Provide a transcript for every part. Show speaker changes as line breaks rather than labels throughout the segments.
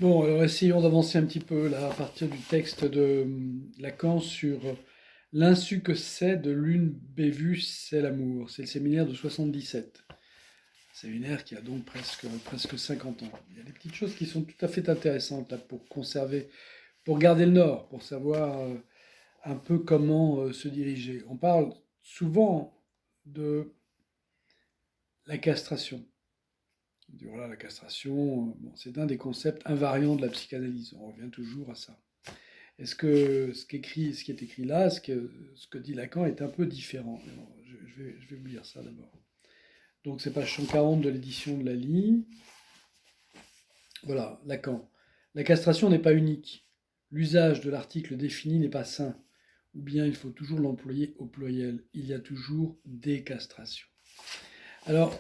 Bon, alors essayons d'avancer un petit peu là à partir du texte de Lacan sur l'insu que c'est de l'une bévue, c'est l'amour. C'est le séminaire de 77. Séminaire qui a donc presque 50 ans. Il y a des petites choses qui sont tout à fait intéressantes là pour conserver, pour garder le nord, pour savoir un peu comment se diriger. On parle souvent de la castration. Voilà, la castration, bon, c'est un des concepts invariants de la psychanalyse. On revient toujours à ça. Est-ce que ce qui est écrit là, ce que dit Lacan est un peu différent? Alors, je vais vous lire ça d'abord. Donc c'est page 140 de l'édition de Lally. Voilà, Lacan. La castration n'est pas unique. L'usage de l'article défini n'est pas sain. Ou bien il faut toujours l'employer au pluriel. Il y a toujours des castrations. Alors,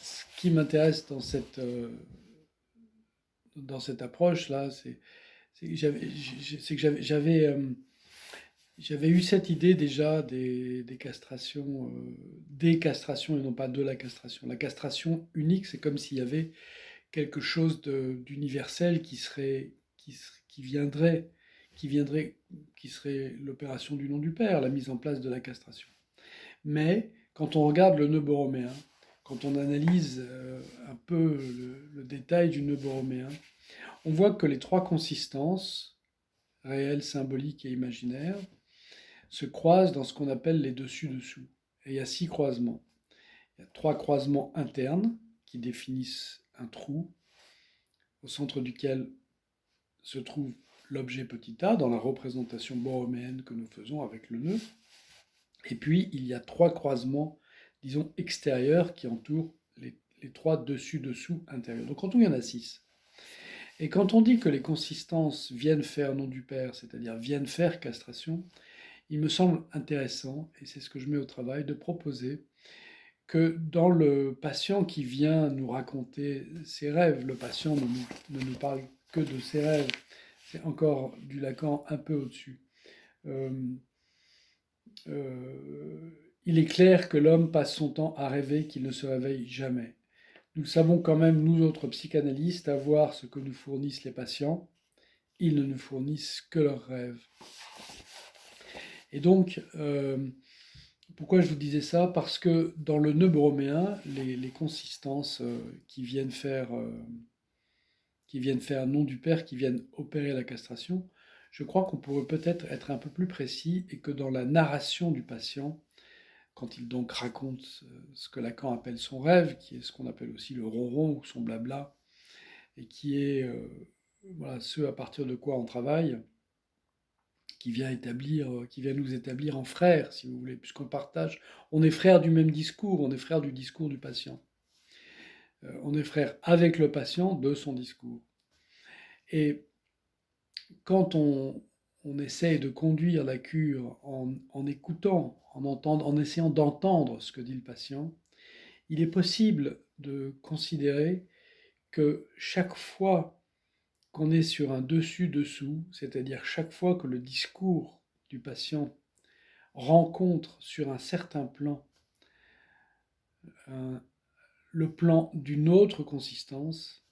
ce qui m'intéresse dans cette approche-là, c'est que j'avais eu cette idée déjà des castrations et non pas de la castration. La castration unique, c'est comme s'il y avait quelque chose d'universel qui viendrait, qui viendrait, qui serait l'opération du nom du Père, la mise en place de la castration. Mais quand on regarde le nœud borroméen, quand on analyse un peu le détail du nœud borroméen, on voit que les trois consistances, réelle, symbolique et imaginaire, se croisent dans ce qu'on appelle les dessus-dessous. Et il y a 6 croisements. Il y a 3 croisements internes qui définissent un trou au centre duquel se trouve l'objet petit a dans la représentation borroméenne que nous faisons avec le nœud. Et puis il y a 3 croisements, disons, extérieurs qui entourent les 3 dessus-dessous intérieurs. Donc en tout, il y en a 6. Et quand on dit que les consistances viennent faire nom du père, c'est-à-dire viennent faire castration, il me semble intéressant, et c'est ce que je mets au travail, de proposer que dans le patient qui vient nous raconter ses rêves, le patient ne nous parle que de ses rêves, c'est encore du Lacan un peu au-dessus. Euh, euh, il est clair que l'homme passe son temps à rêver qu'il ne se réveille jamais. Nous savons quand même, nous autres psychanalystes, à voir ce que nous fournissent les patients. Ils ne nous fournissent que leurs rêves. Et donc, pourquoi je vous disais ça? Parce que dans le nœud broméen, les consistances qui viennent faire nom du père, qui viennent opérer la castration, je crois qu'on pourrait peut-être être un peu plus précis et que dans la narration du patient, quand il donc raconte ce que Lacan appelle son rêve, qui est ce qu'on appelle aussi le ronron ou son blabla, et qui est voilà, ce à partir de quoi on travaille, qui vient nous établir en frères, si vous voulez, puisqu'on partage, on est frères du même discours, on est frères du discours du patient. On est frères avec le patient de son discours. Et quand on essaye de conduire la cure en écoutant, en essayant d'entendre ce que dit le patient, il est possible de considérer que chaque fois qu'on est sur un dessus-dessous, c'est-à-dire chaque fois que le discours du patient rencontre sur un certain plan un- le plan d'une autre consistance,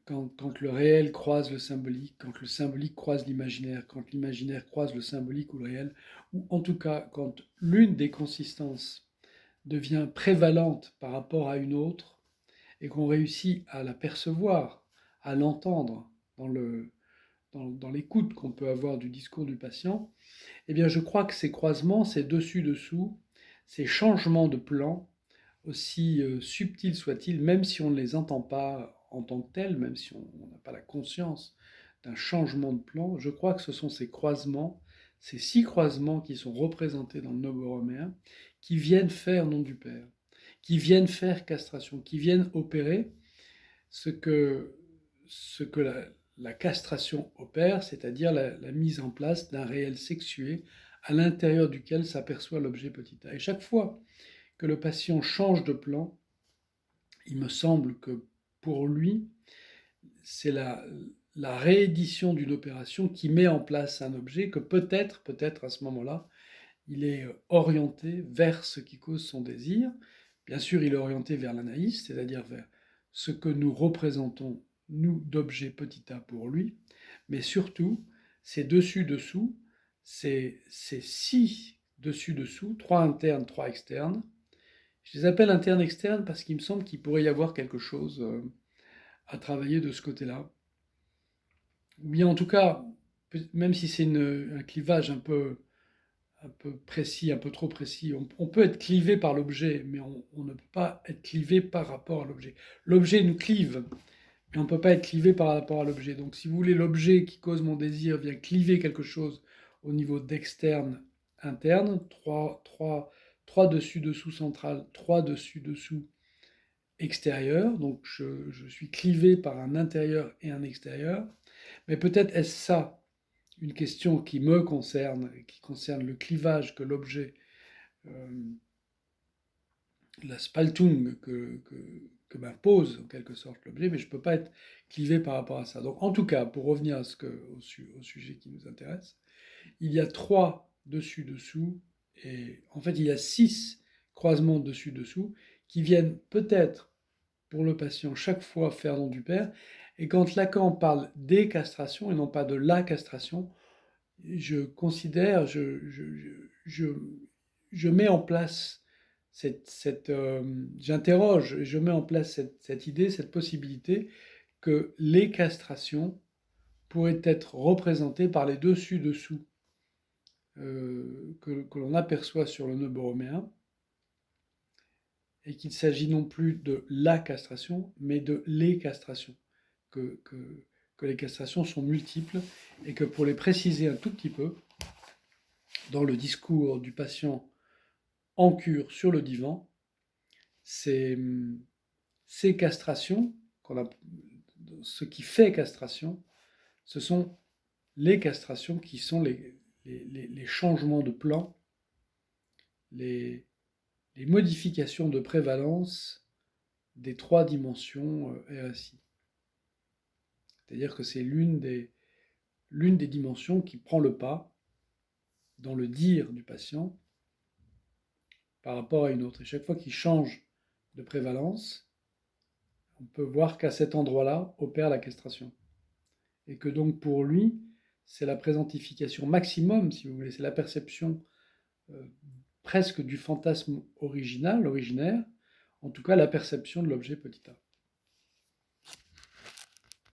quand le réel croise le symbolique, quand le symbolique croise l'imaginaire, quand l'imaginaire croise le symbolique ou le réel, ou en tout cas quand l'une des consistances devient prévalente par rapport à une autre, et qu'on réussit à la percevoir, à l'entendre dans l'écoute qu'on peut avoir du discours du patient, eh bien je crois que ces croisements, ces dessus-dessous, ces changements de plan, aussi subtils soient-ils, même si on ne les entend pas en tant que tels, même si on n'a pas la conscience d'un changement de plan, je crois que ce sont ces croisements, ces 6 croisements qui sont représentés dans le Novo roméen, qui viennent faire nom du Père, qui viennent faire castration, qui viennent opérer ce que, la castration opère, c'est-à-dire la mise en place d'un réel sexué à l'intérieur duquel s'aperçoit l'objet petit a. Et chaque fois que le patient change de plan, il me semble que pour lui, c'est la réédition d'une opération qui met en place un objet que peut-être à ce moment-là, il est orienté vers ce qui cause son désir. Bien sûr, il est orienté vers l'anaïs, c'est-à-dire vers ce que nous représentons nous d'objet petit a pour lui, mais surtout, c'est dessus-dessous, c'est 6 dessus-dessous, 3 internes, 3 externes. Je les appelle internes-externes parce qu'il me semble qu'il pourrait y avoir quelque chose à travailler de ce côté-là. Ou bien en tout cas, même si c'est un clivage un peu précis, un peu trop précis, on peut être clivé par l'objet, mais on ne peut pas être clivé par rapport à l'objet. L'objet nous clive, mais on ne peut pas être clivé par rapport à l'objet. Donc si vous voulez, l'objet qui cause mon désir vient cliver quelque chose au niveau d'externe, interne, 3 dessus-dessous central, 3 dessus-dessous extérieur, donc je suis clivé par un intérieur et un extérieur, mais peut-être est-ce ça une question qui me concerne, qui concerne le clivage que l'objet, euh, la Spaltung que m'impose en quelque sorte l'objet, mais je ne peux pas être clivé par rapport à ça. Donc en tout cas, pour revenir au sujet qui nous intéresse, il y a 3 dessus-dessous, et en fait il y a 6 croisements dessus-dessous qui viennent peut-être pour le patient chaque fois faire don du père. Et quand Lacan parle des castrations et non pas de la castration, je considère, je mets en place j'interroge, je mets en place cette idée, cette possibilité que les castrations pourraient être représentées par les dessus-dessous que l'on aperçoit sur le nœud borroméen, et qu'il s'agit non plus de la castration, mais de les castrations, que, que, que les castrations sont multiples, et que pour les préciser un tout petit peu, dans le discours du patient en cure sur le divan, ces castrations, ce qui fait castration, ce sont les castrations qui sont les changements de plan, les modifications de prévalence des 3 dimensions RSI. C'est-à-dire que c'est l'une des dimensions qui prend le pas dans le dire du patient par rapport à une autre. Et chaque fois qu'il change de prévalence, on peut voir qu'à cet endroit-là opère la castration. Et que donc pour lui, c'est la présentification maximum, si vous voulez, c'est la perception presque du fantasme original, originaire, en tout cas la perception de l'objet petit a.